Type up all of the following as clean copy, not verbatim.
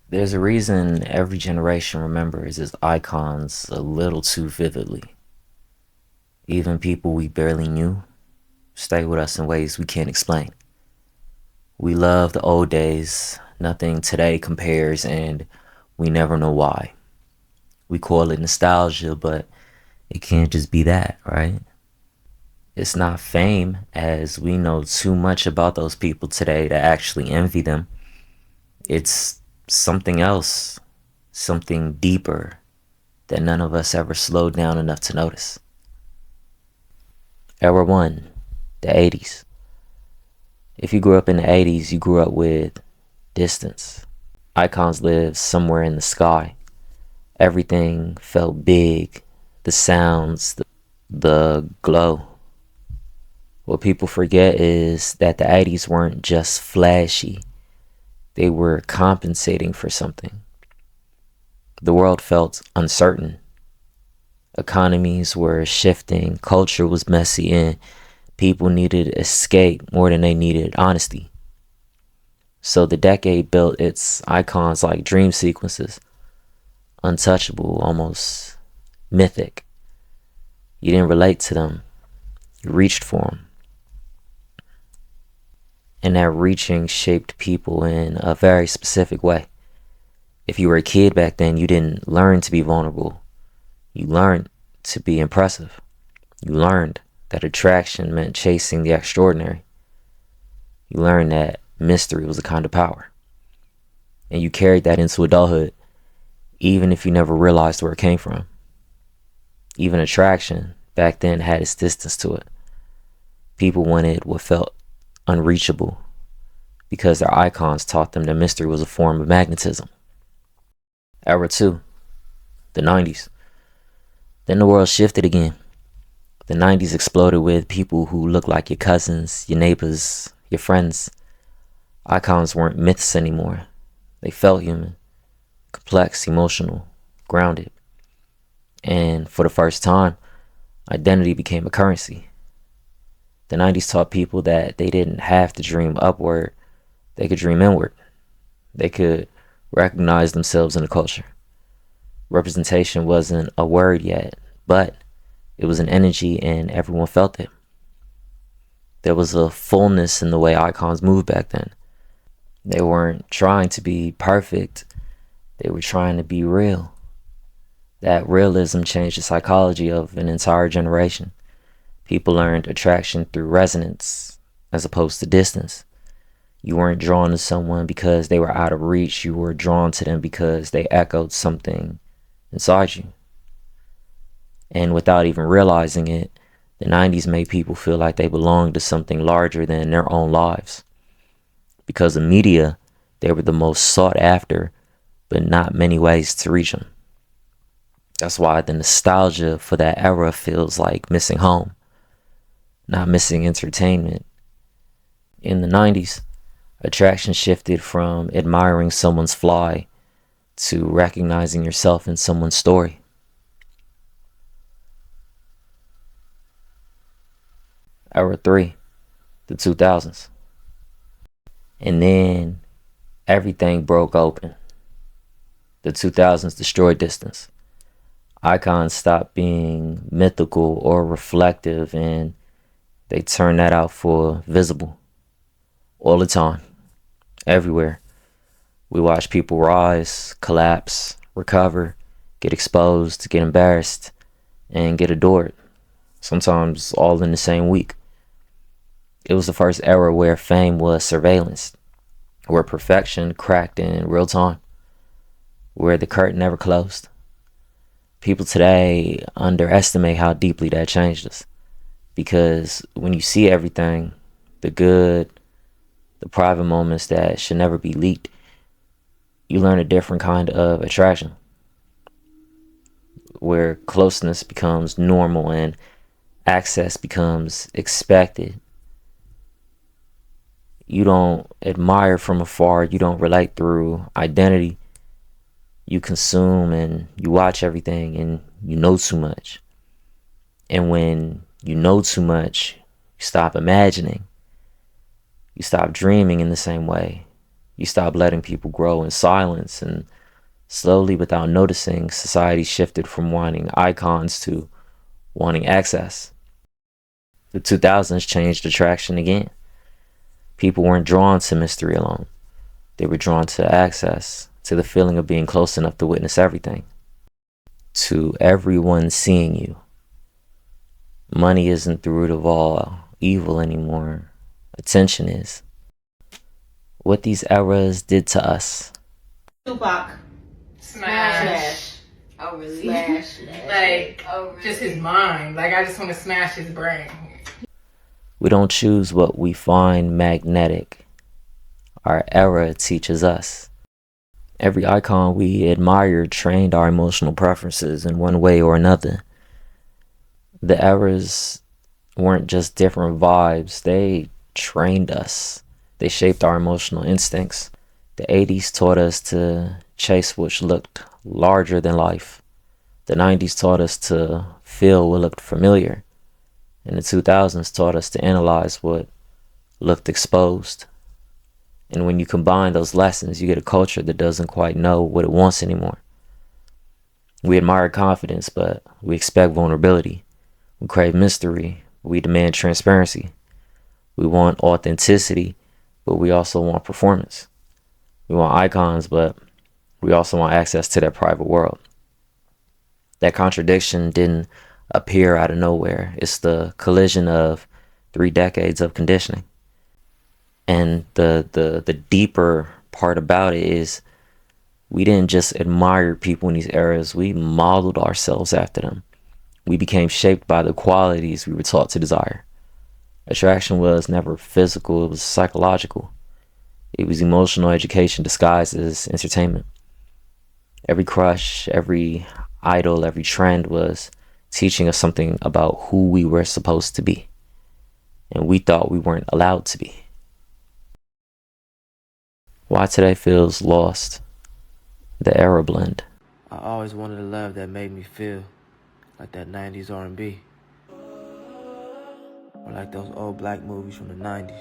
There's a reason every generation remembers its icons a little too vividly. Even people we barely knew stay with us in ways we can't explain. We love the old days, nothing today compares, and we never know why. We call it nostalgia, but it can't just be that, right? It's not fame, as we know too much about those people today to actually envy them. It's something else, something deeper that none of us ever slowed down enough to notice. Era 1, the 80s. If you grew up in the 80s, you grew up with distance. Icons lived somewhere in the sky. Everything felt big. The sounds, the glow. What people forget is that the 80s weren't just flashy, they were compensating for something. The world felt uncertain. Economies were shifting, culture was messy, and people needed escape more than they needed honesty. So the decade built its icons like dream sequences, untouchable, almost mythic. You didn't relate to them, you reached for them. And that reaching shaped people in a very specific way. If you were a kid back then, you didn't learn to be vulnerable. You learned to be impressive. You learned that attraction meant chasing the extraordinary. You learned that mystery was a kind of power. And you carried that into adulthood, even if you never realized where it came from. Even attraction back then had its distance to it. People wanted what felt unreachable because their icons taught them that mystery was a form of magnetism. Era 2, the 90s. Then the world shifted again. The 90s exploded with people who looked like your cousins, your neighbors, your friends. Icons weren't myths anymore. They felt human, complex, emotional, grounded. And for the first time, identity became a currency. The 90s taught people that they didn't have to dream upward, they could dream inward. They could recognize themselves in the culture. Representation wasn't a word yet, but it was an energy and everyone felt it. There was a fullness in the way icons moved back then. They weren't trying to be perfect, they were trying to be real. That realism changed the psychology of an entire generation. People learned attraction through resonance as opposed to distance. You weren't drawn to someone because they were out of reach, you were drawn to them because they echoed something inside you. And without even realizing it, the 90s made people feel like they belonged to something larger than their own lives. Because of media, they were the most sought after, but not many ways to reach them. That's why the nostalgia for that era feels like missing home, not missing entertainment. In the 90s, attraction shifted from admiring someone's fly to recognizing yourself in someone's story. Era 3, the 2000s. And then everything broke open. The 2000s destroyed distance. Icons stopped being mythical or reflective and they turned that out for visible all the time, everywhere. We watch people rise, collapse, recover, get exposed, get embarrassed, and get adored, sometimes all in the same week. It was the first era where fame was surveillance, where perfection cracked in real time, where the curtain never closed. People today underestimate how deeply that changed us. Because when you see everything, the good, the private moments that should never be leaked, you learn a different kind of attraction, where closeness becomes normal and access becomes expected. You don't admire from afar, you don't relate through identity. You consume and you watch everything and you know too much. And when you know too much, you stop imagining. You stop dreaming in the same way. You stop letting people grow in silence, and slowly, without noticing, society shifted from wanting icons to wanting access. The 2000s changed attraction again. People weren't drawn to mystery alone. They were drawn to access, to the feeling of being close enough to witness everything, to everyone seeing you. Money isn't the root of all evil anymore. Attention is. What these eras did to us. Tupac. Smash. Oh, really? Smash. Like, just his mind. Like, I just want to smash his brain. We don't choose what we find magnetic. Our era teaches us. Every icon we admired trained our emotional preferences in one way or another. The eras weren't just different vibes, they trained us. They shaped our emotional instincts. The 80s taught us to chase what looked larger than life. The 90s taught us to feel what looked familiar. And the 2000s taught us to analyze what looked exposed. And when you combine those lessons, you get a culture that doesn't quite know what it wants anymore. We admire confidence, but we expect vulnerability. We crave mystery, but we demand transparency. We want authenticity, but we also want performance. We want icons, but we also want access to that private world. That contradiction didn't appear out of nowhere. It's the collision of 3 decades of conditioning. And the deeper part about it is we didn't just admire people in these eras, we modeled ourselves after them. We became shaped by the qualities we were taught to desire. Attraction was never physical, it was psychological. It was emotional education disguised as entertainment. Every crush, every idol, every trend was teaching us something about who we were supposed to be. And we thought we weren't allowed to be. Why today feels lost. The era blend. I always wanted a love that made me feel like that 90s R&B. Or like those old black movies from the 90s.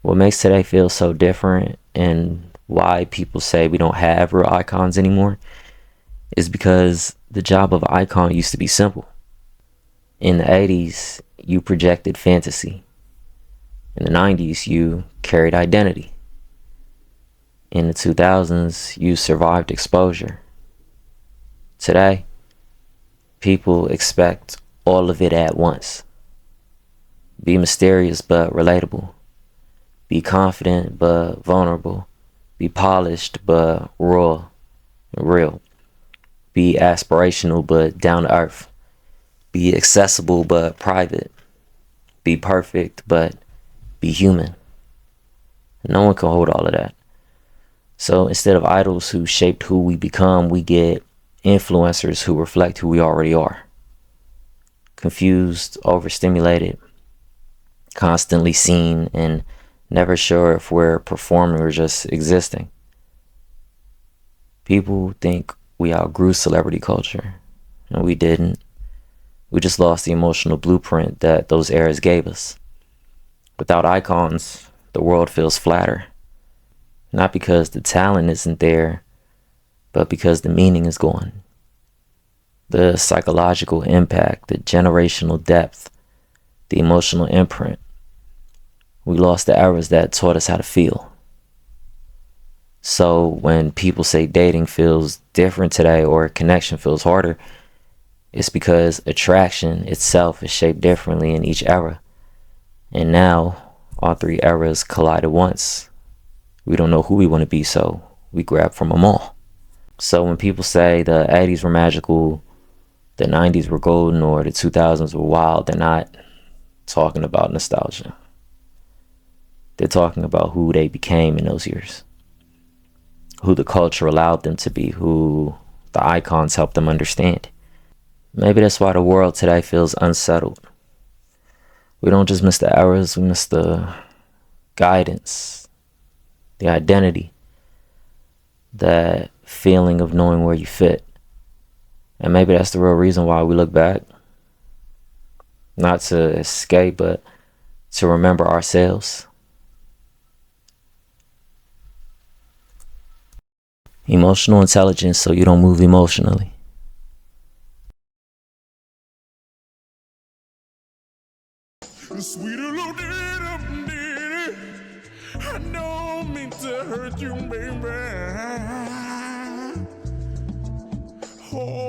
What makes today feel so different and why people say we don't have real icons anymore is because the job of an icon used to be simple. In the 80s, you projected fantasy. In the 90s, you carried identity. In the 2000s, you survived exposure. Today, people expect all of it at once. Be mysterious but relatable. Be confident but vulnerable. Be polished but raw and real. Be aspirational but down to earth. Be accessible but private. Be perfect but be human. No one can hold all of that. So instead of idols who shaped who we become, we get influencers who reflect who we already are. Confused, overstimulated, constantly seen, and never sure if we're performing or just existing. People think we outgrew celebrity culture, and we didn't. We just lost the emotional blueprint that those eras gave us. Without icons, the world feels flatter. Not because the talent isn't there, but because the meaning is gone. The psychological impact, the generational depth, the emotional imprint. We lost the eras that taught us how to feel. So when people say dating feels different today or connection feels harder, it's because attraction itself is shaped differently in each era. And now, all 3 eras collide at once. We don't know who we want to be, so we grab from them all. So when people say the 80s were magical, the 90s were golden, or the 2000s were wild, they're not talking about nostalgia. They're talking about who they became in those years. Who the culture allowed them to be, who the icons helped them understand. Maybe that's why the world today feels unsettled. We don't just miss the eras, we miss the guidance, the identity, that feeling of knowing where you fit. And maybe that's the real reason why we look back. Not to escape, but to remember ourselves. Emotional intelligence so you don't move emotionally. Sweet little ditty, I don't mean to hurt you, baby. Oh.